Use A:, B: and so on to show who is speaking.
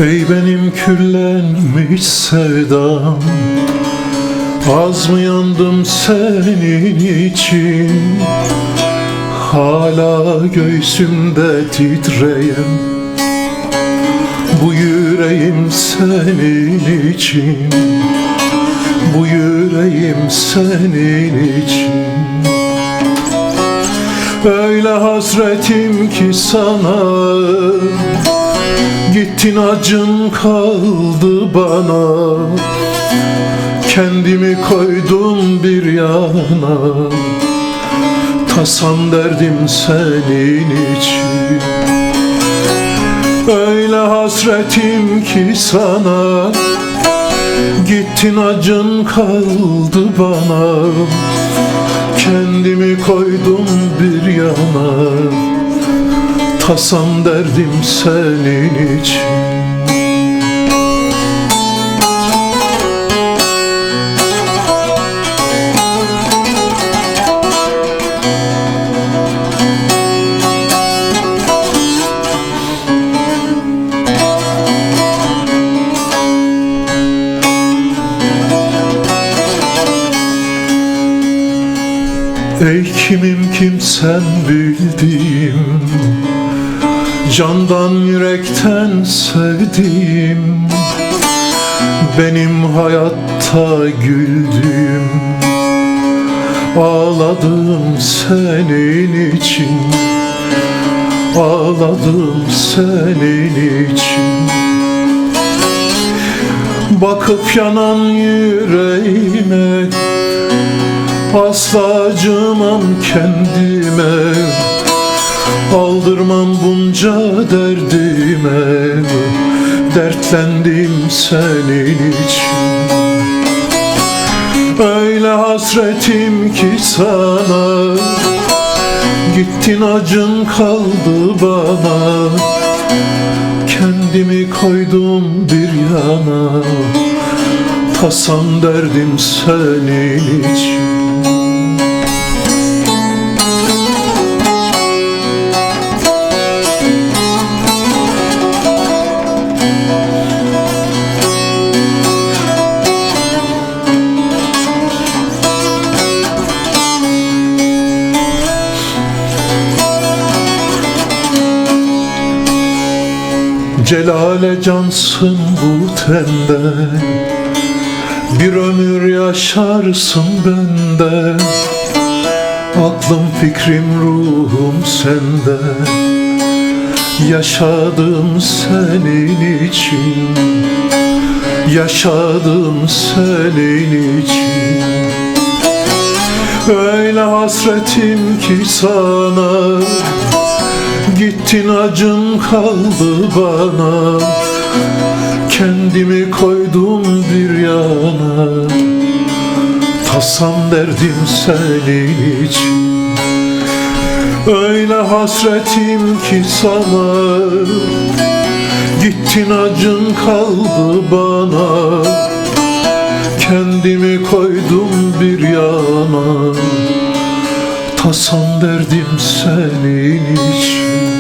A: Ey benim küllenmiş sevdam, az mı yandım senin için? Hala göğsümde titreyen bu yüreğim senin için, bu yüreğim senin için. Öyle hasretim ki sana, gittin acın kaldı bana. Kendimi koydum bir yana, tasam derdim senin için. Öyle hasretim ki sana, gittin acın kaldı bana. Kendimi koydum bir yana, tasam derdim senin için. Ey kimim kimsen bildiğim, candan yürekten sevdiğim, benim hayatta güldüğüm, ağladım senin için, ağladım senin için. Bakıp yanan yüreğime asla acımam kendime, aldırmam bunca derdime. Dertlendim senin için. Öyle hasretim ki sana, gittin acın kaldı bana. Kendimi koydum bir yana, tasam derdim senin için. Celale cansın bu tende, bir ömür yaşarsın bende. Aklım fikrim ruhum sende, yaşadım senin için, yaşadım senin için. Öyle hasretim ki sana, gittin acın kaldı bana. Kendimi koydum bir yana, tasam derdim senin için. Öyle hasretim ki sana, gittin acın kaldı bana. Kendimi koydum bir yana, tasam derdim senin için.